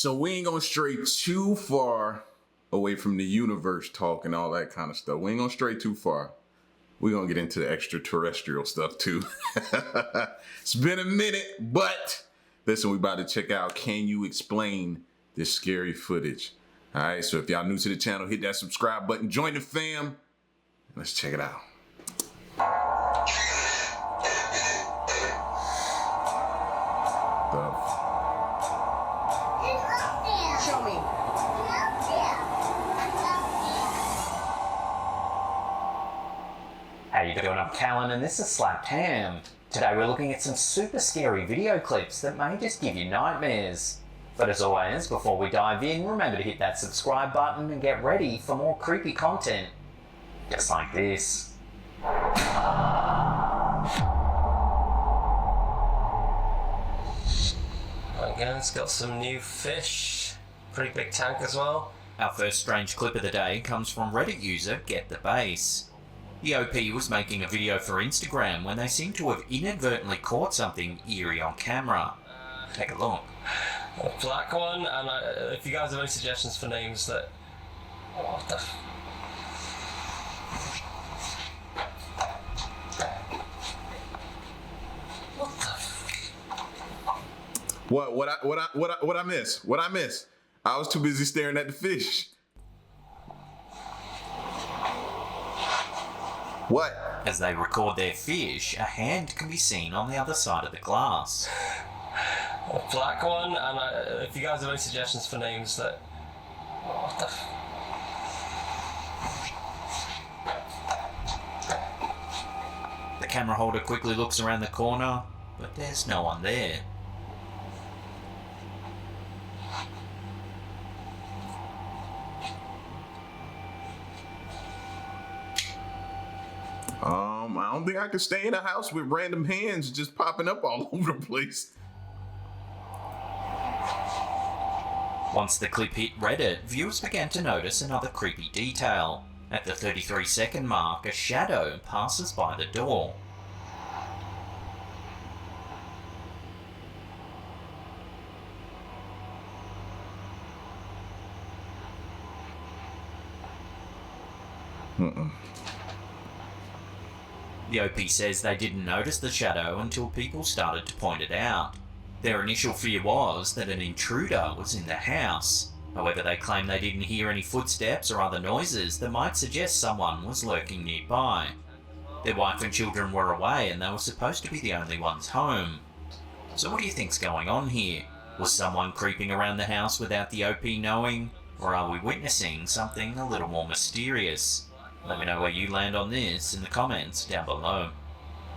So we ain't gonna stray too far away from the universe talk and all that kind of stuff. We ain't gonna stray too far. We're gonna get into the extraterrestrial stuff too. It's been a minute, but listen, we about to check out Can You Explain This Scary Footage? All right, so if y'all new to the channel, hit that subscribe button, join the fam. Let's check it out. Show me. How you doing? I'm Callan and this is Slapped Ham. Today we're looking at some super scary video clips that may just give you nightmares. But as always, before we dive in, remember to hit that subscribe button and get ready for more creepy content. Just like this. Again, it's got some new fish. Pretty big tank as well. Our first strange clip of the day comes from Reddit user Get the Base. The OP was making a video for Instagram when they seem to have inadvertently caught something eerie on camera. Take a look. A black one, and if you guys have any suggestions for names that... What the... What I miss? What I miss? I was too busy staring at the fish. What? As they record their fish, a hand can be seen on the other side of the glass. A black one, and if you guys have any suggestions for names that... What the... The camera holder quickly looks around the corner, but there's no one there. I don't think I could stay in a house with random hands just popping up all over the place. Once the clip hit Reddit, viewers began to notice another creepy detail. At the 33-second mark, a shadow passes by the door. The OP says they didn't notice the shadow until people started to point it out. Their initial fear was that an intruder was in the house. However, they claim they didn't hear any footsteps or other noises that might suggest someone was lurking nearby. Their wife and children were away and they were supposed to be the only ones home. So what do you think's going on here? Was someone creeping around the house without the OP knowing? Or are we witnessing something a little more mysterious? Let me know where you land on this in the comments down below.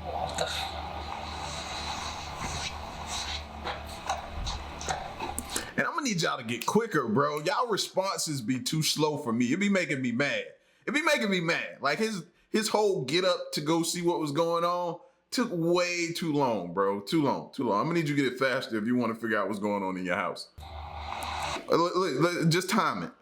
What the... And I'm gonna need y'all to get quicker, bro. Y'all responses be too slow for me. It be making me mad. It be making me mad. Like his whole get up to go see what was going on took way too long, bro. Too long. I'm gonna need you to get it faster if you want to figure out what's going on in your house. Look, just time it.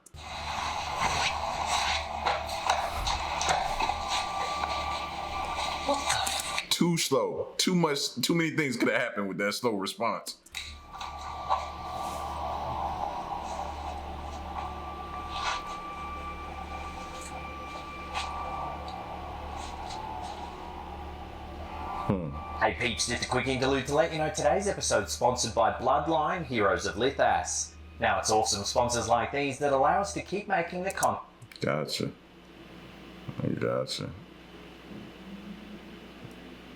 Too slow. Too many things could have happened with that slow response. Hey peeps, just a quick interlude to let you know today's episode is sponsored by Bloodline, Heroes of Lithas. Now it's awesome sponsors like these that allow us to keep making the content. Gotcha.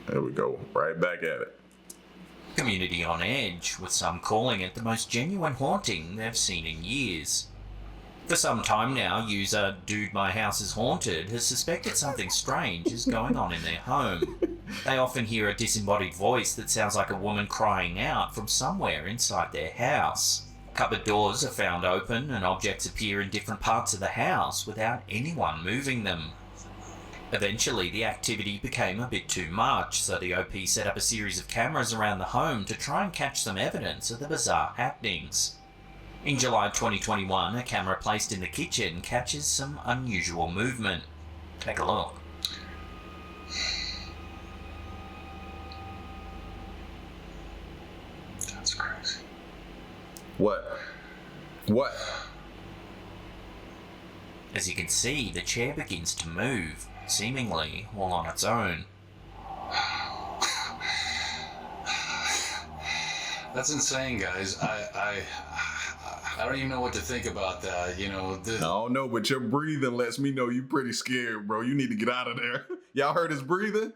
There we go, right back at it. Community on edge, with some calling it the most genuine haunting they've seen in years. For some time now, user Dude My House is Haunted has suspected something strange is going on in their home. They often hear a disembodied voice that sounds like a woman crying out from somewhere inside their house. Cupboard doors are found open and objects appear in different parts of the house without anyone moving them. Eventually, the activity became a bit too much, so the OP set up a series of cameras around the home to try and catch some evidence of the bizarre happenings. In July 2021, a camera placed in the kitchen catches some unusual movement. Take a look. That's crazy. What? What? As you can see, the chair begins to move, seemingly all on its own. That's insane, guys. I don't even know what to think about that. You know, I don't know, but your breathing lets me know you pretty scared, bro. You need to get out of there. Y'all heard his breathing?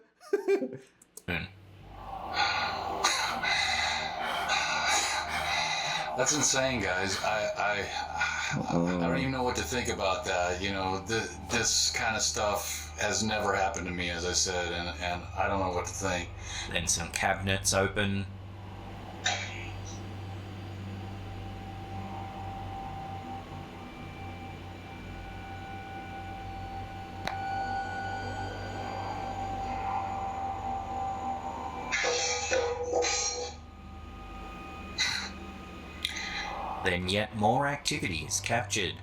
That's insane, guys. I don't even know what to think about that. You know, this kind of stuff has never happened to me, as I said, and I don't know what to think. Then some cabinets open. Then yet more activity is captured.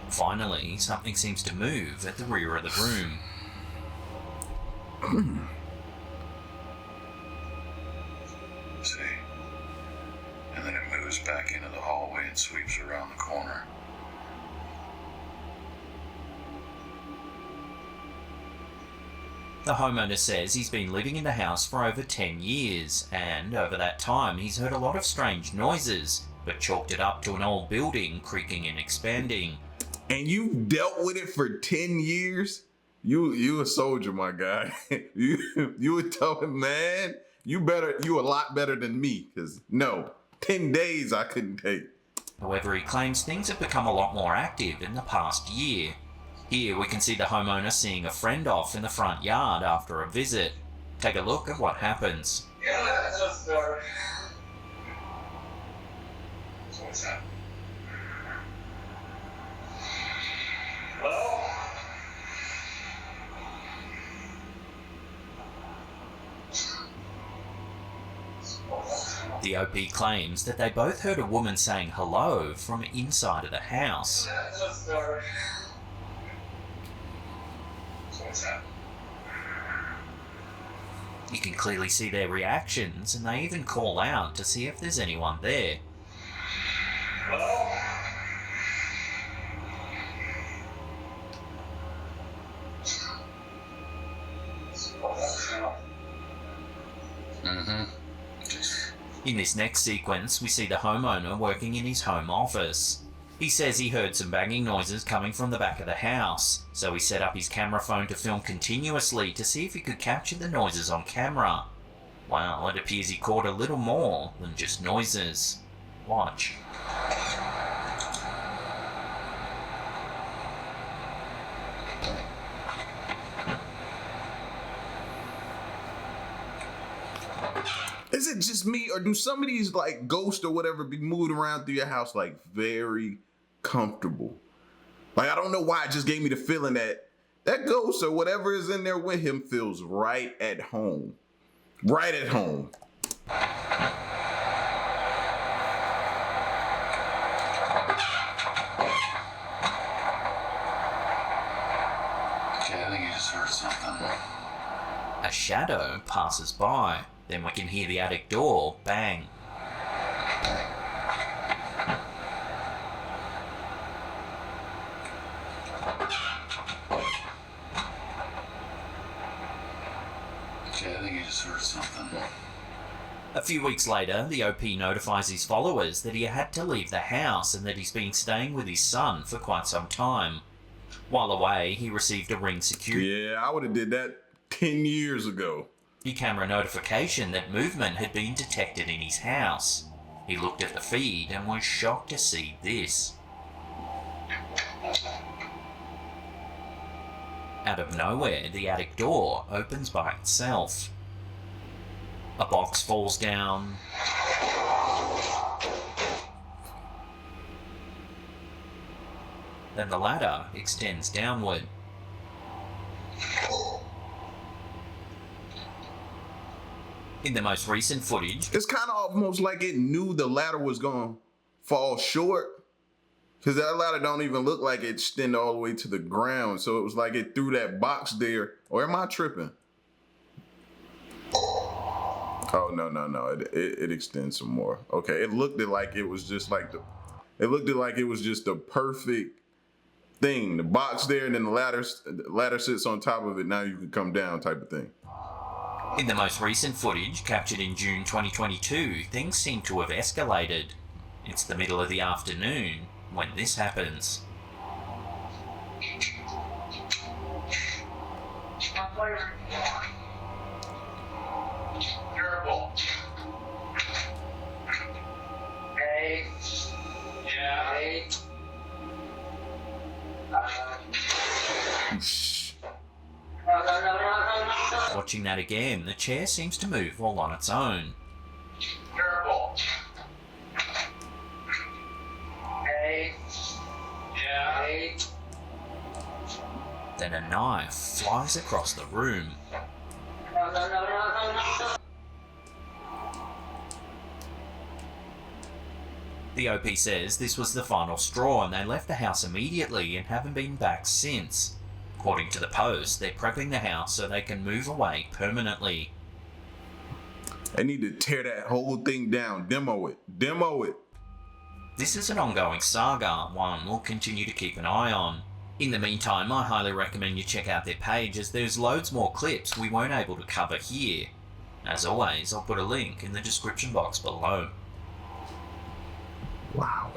Finally, something seems to move at the rear of the room. See? And then it moves back into the hallway and sweeps around the corner. The homeowner says he's been living in the house for over 10 years, and over that time he's heard a lot of strange noises, but chalked it up to an old building creaking and expanding. And you've dealt with it for 10 years? You a soldier, my guy. you would tell him, man, you a lot better than me, because no, 10 days I couldn't take. However, he claims things have become a lot more active in the past year. Here we can see the homeowner seeing a friend off in the front yard after a visit. Take a look at what happens. Yeah, that's just dark. So what's that? Hello? The OP claims that they both heard a woman saying hello from inside of the house. Yeah, that's just dark. So what's that? You can clearly see their reactions, and they even call out to see if there's anyone there. Hello? Mm-hmm. In this next sequence, we see the homeowner working in his home office. He says he heard some banging noises coming from the back of the house, so he set up his camera phone to film continuously to see if he could capture the noises on camera. Well, it appears he caught a little more than just noises. Watch. Is it just me, or do some of these like ghosts or whatever be moving around through your house like very comfortable? Like, I don't know why it just gave me the feeling that that ghost or whatever is in there with him feels right at home. Right at home. Okay, I think you just heard something. A shadow passes by. Then we can hear the attic door bang. Okay, I think you just heard something. A few weeks later, the OP notifies his followers that he had to leave the house and that he's been staying with his son for quite some time. While away, he received a Ring security Yeah, I would have did that 10 years ago. camera notification that movement had been detected in his house. He looked at the feed and was shocked to see this. Out of nowhere, the attic door opens by itself. A box falls down. Then the ladder extends downward. In the most recent footage, It's kind of almost like it knew the ladder was going to fall short. Because that ladder don't even look like it extended all the way to the ground. So it was like it threw that box there. Or am I tripping? Oh, no. It extends some more. Okay, it looked like it was just like the perfect thing. The box there, and then the ladder sits on top of it. Now you can come down type of thing. in the most recent footage captured in June 2022, things seem to have escalated. It's the middle of the afternoon when this happens. Terrible. Hey. Yeah. Hey. Watching that again, the chair seems to move all on its own. Terrible. Hey. Yeah. Hey. Then a knife flies across the room. The OP says this was the final straw and they left the house immediately and haven't been back since. According to the Post, they're prepping the house so they can move away permanently. They need to tear that whole thing down. Demo it. This is an ongoing saga, one we'll continue to keep an eye on. In the meantime, I highly recommend you check out their page as there's loads more clips we weren't able to cover here. As always, I'll put a link in the description box below. Wow.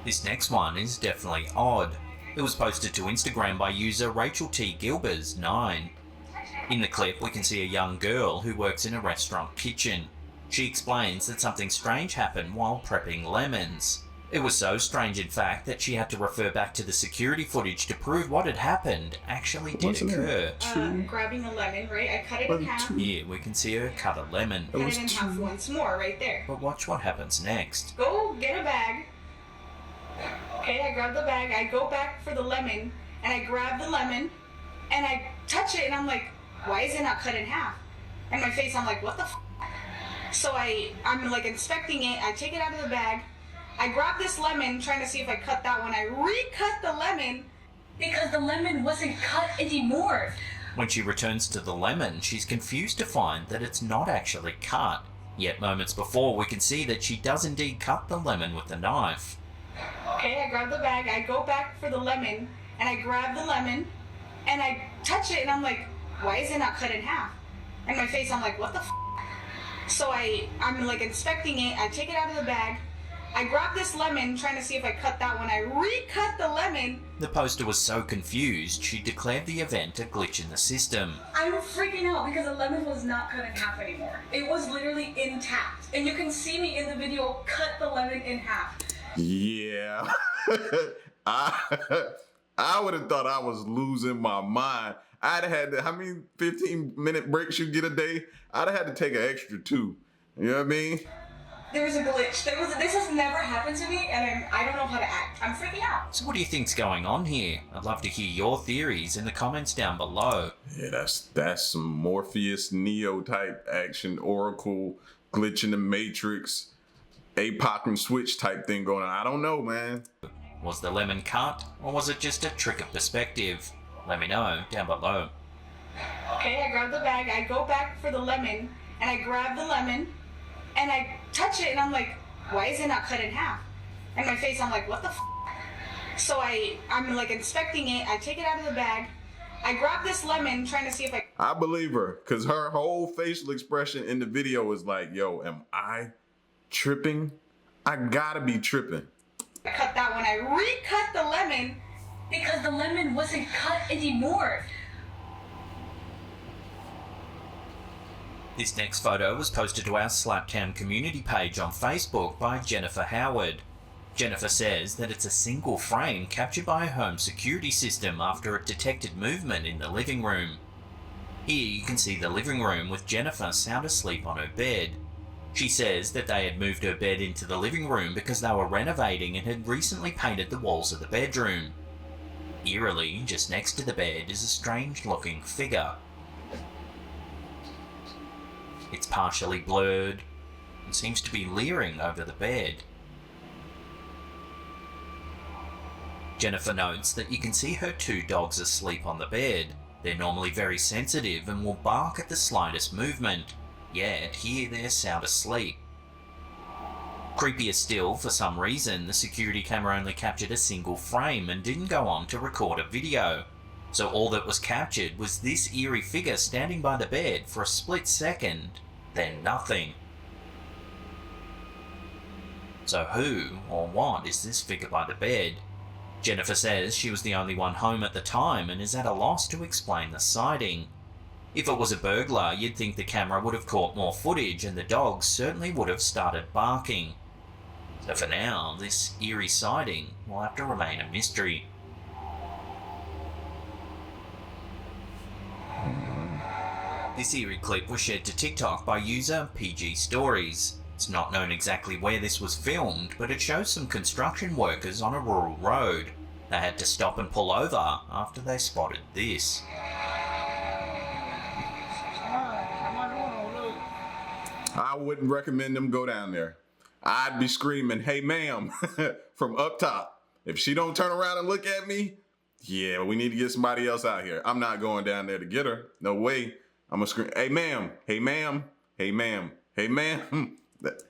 This next one is definitely odd. It was posted to Instagram by user Rachel T. Gilbers 9. In the clip, we can see a young girl who works in a restaurant kitchen. She explains that something strange happened while prepping lemons. It was so strange, in fact, that she had to refer back to the security footage to prove what had happened actually did occur. Grabbing a lemon, right? I cut it in half. Here, we can see her cut a lemon. Cut it in half once more, right there. But watch what happens next. Go get a bag. Okay, I grab the bag, I go back for the lemon, and I grab the lemon, and I touch it, and I'm like, why is it not cut in half? And my face, I'm like, what the f***? So I'm like inspecting it, I take it out of the bag, I grab this lemon, trying to see if I cut that one, I recut the lemon, because the lemon wasn't cut anymore. When she returns to the lemon, she's confused to find that it's not actually cut. Yet moments before, we can see that she does indeed cut the lemon with the knife. Okay, I grab the bag, I go back for the lemon, and I grab the lemon, and I touch it, and I'm like, why is it not cut in half? And my face, I'm like, what the f***? So I'm like inspecting it, I take it out of the bag, I grab this lemon, trying to see if I cut that one, I recut the lemon. The poster was so confused, she declared the event a glitch in the system. I'm freaking out because the lemon was not cut in half anymore. It was literally intact. And you can see me in the video cut the lemon in half. Yeah. I would have thought I was losing my mind. I'd have had to, how many 15-minute breaks you get a day? I'd have had to take an extra 2. You know what I mean? There was a glitch. This has never happened to me, and I don't know how to act. I'm freaking out. So what do you think's going on here? I'd love to hear your theories in the comments down below. Yeah, that's some Morpheus Neo type action, Oracle, glitch in the Matrix, APOC and Switch type thing going on. I don't know, man. Was the lemon cut, or was it just a trick of perspective? Let me know down below. Okay, I grab the bag, I go back for the lemon, and I grab the lemon, and I touch it, and I'm like, why is it not cut in half? And my face, I'm like, what the f***? So I'm like inspecting it, I take it out of the bag, I grab this lemon, trying to see if I believe her, because her whole facial expression in the video is like, yo, am I tripping? I gotta be tripping. I cut that one, I recut the lemon, because the lemon wasn't cut anymore. This next photo was posted to our Slaptown community page on Facebook by Jennifer Howard. Jennifer says that it's a single frame captured by her home security system after it detected movement in the living room. Here you can see the living room with Jennifer sound asleep on her bed. She says that they had moved her bed into the living room because they were renovating and had recently painted the walls of the bedroom. Eerily, just next to the bed is a strange-looking figure. It's partially blurred and seems to be leering over the bed. Jennifer notes that you can see her 2 dogs asleep on the bed. They're normally very sensitive and will bark at the slightest movement, yet here they're sound asleep. Creepier still, for some reason, the security camera only captured a single frame and didn't go on to record a video. So all that was captured was this eerie figure standing by the bed for a split second, then nothing. So who or what is this figure by the bed? Jennifer says she was the only one home at the time and is at a loss to explain the sighting. If it was a burglar, you'd think the camera would have caught more footage and the dogs certainly would have started barking. So for now, this eerie sighting will have to remain a mystery. This eerie clip was shared to TikTok by user PG Stories. It's not known exactly where this was filmed, but it shows some construction workers on a rural road. They had to stop and pull over after they spotted this. I wouldn't recommend them go down there. I'd be screaming, "Hey ma'am," from up top. If she don't turn around and look at me, yeah, we need to get somebody else out here. I'm not going down there to get her. No way. I'm gonna scream, "Hey ma'am, hey ma'am, hey ma'am, hey ma'am." What the?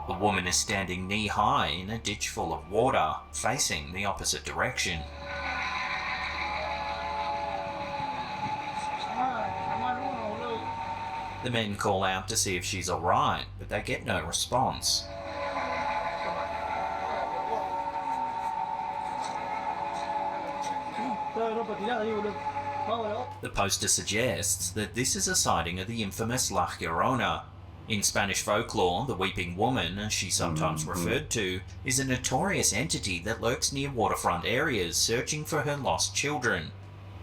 The woman is standing knee-high in a ditch full of water, facing the opposite direction. The men call out to see if she's alright, but they get no response. The poster suggests that this is a sighting of the infamous La Llorona. In Spanish folklore, the Weeping Woman, as she's sometimes referred to, is a notorious entity that lurks near waterfront areas searching for her lost children.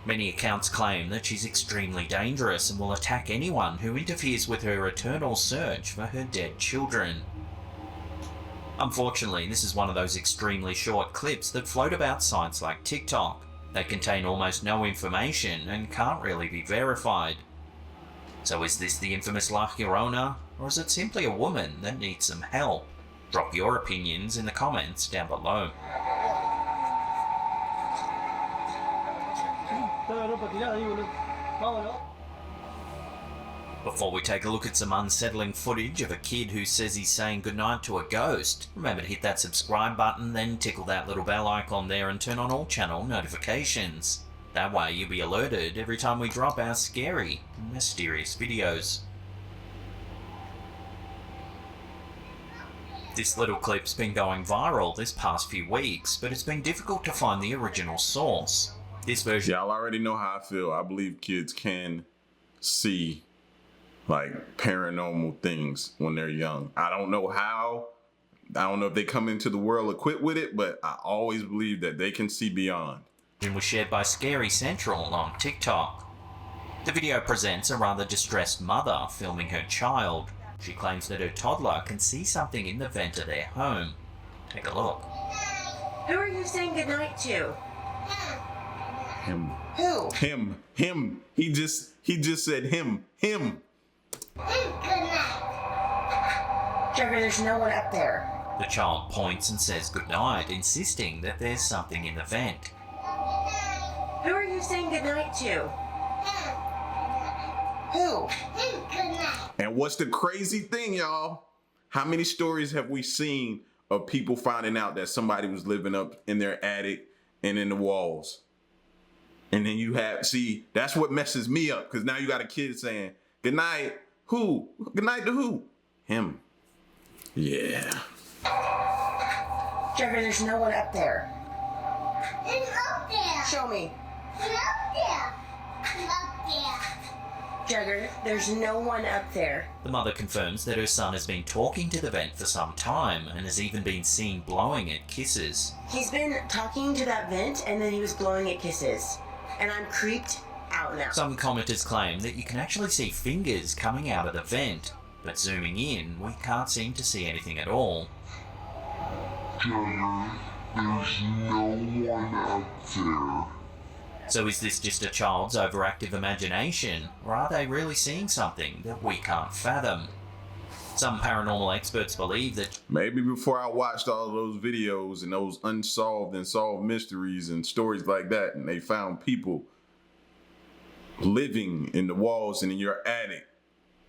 Many accounts claim that she's extremely dangerous and will attack anyone who interferes with her eternal search for her dead children. Unfortunately, this is one of those extremely short clips that float about sites like TikTok. They contain almost no information and can't really be verified. So is this the infamous La Llorona, or is it simply a woman that needs some help? Drop your opinions in the comments down below. Before we take a look at some unsettling footage of a kid who says he's saying goodnight to a ghost, remember to hit that subscribe button, then tickle that little bell icon there and turn on all channel notifications. That way you'll be alerted every time we drop our scary and mysterious videos. This little clip's been going viral this past few weeks, but it's been difficult to find the original source. This version... Y'all already know how I feel. I believe kids can see like paranormal things when they're young. I don't know how. I don't know if they come into the world equipped with it, but I always believe that they can see beyond. Was shared by Scary Central on TikTok. The video presents a rather distressed mother filming her child. She claims that her toddler can see something in the vent of their home. Take a look. Who are you saying goodnight to? Him. Who? Him. He just said him. Trevor, there's no one up there. The child points and says goodnight, insisting that there's something in the vent. Who are you saying goodnight to? Who? And what's the crazy thing, y'all? How many stories have we seen of people finding out that somebody was living up in their attic and in the walls? And then you have, see, that's what messes me up, because now you got a kid saying, good night, who? Good night to who? Him. Yeah. Trevor, there's no one up there. It's up there. Show me. It's up there. It's up there. Jugger, there's no one up there. The mother confirms that her son has been talking to the vent for some time and has even been seen blowing it kisses. He's been talking to that vent and then he was blowing it kisses. And I'm creeped out now. Some commenters claim that you can actually see fingers coming out of the vent, but zooming in, we can't seem to see anything at all. Jugger, there's no one up there. So is this just a child's overactive imagination, or are they really seeing something that we can't fathom? Some paranormal experts believe that Maybe before I watched all of those videos and those unsolved and solved mysteries and stories like that, and they found people living in the walls and in your attic,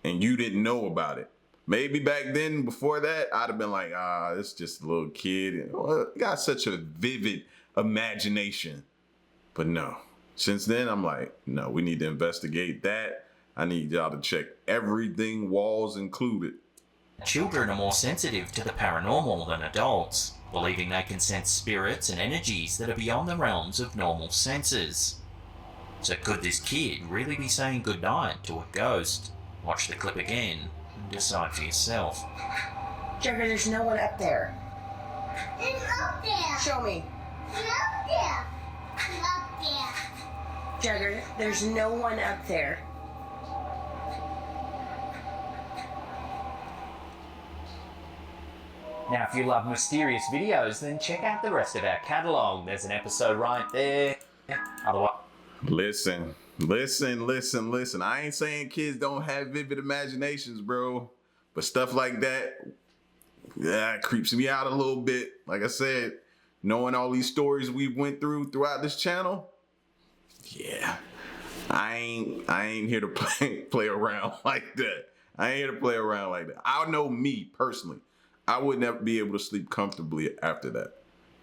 and you didn't know about it. Maybe back then, before that, I'd have been like, it's just a little kid. Got such a vivid imagination. But no. Since then, I'm like, no, we need to investigate that. I need y'all to check everything, walls included. children are more sensitive to the paranormal than adults, believing they can sense spirits and energies that are beyond the realms of normal senses. So could this kid really be saying goodnight to a ghost? Watch the clip again and decide for yourself. Jugger, there's no one up there. It's up there. Show me. It's up there. It's up there. Jugger, there's no one up there. Now, if you love mysterious videos, then check out the rest of our catalogue. There's an episode right there. Otherwise, Listen. I ain't saying kids don't have vivid imaginations, bro. But stuff like that, yeah, it creeps me out a little bit. Like I said, knowing all these stories we went throughout this channel, yeah, I ain't here to play around like that. I ain't here to play around like that. I know me personally, I would never be able to sleep comfortably after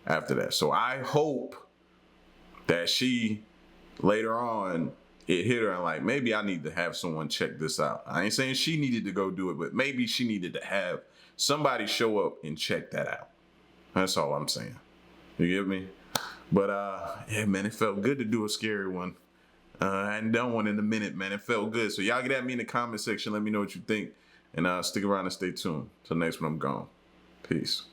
that. So I hope that she later on it hit her and like, maybe I need to have someone check this out. I ain't saying she needed to go do it, but maybe she needed to have somebody show up and check that out. That's all I'm saying. You get me? But yeah, man, it felt good to do a scary one. I hadn't done one in a minute, man. It felt good. So y'all get at me in the comment section. Let me know what you think. And stick around and stay tuned. Till next one, I'm gone. Peace.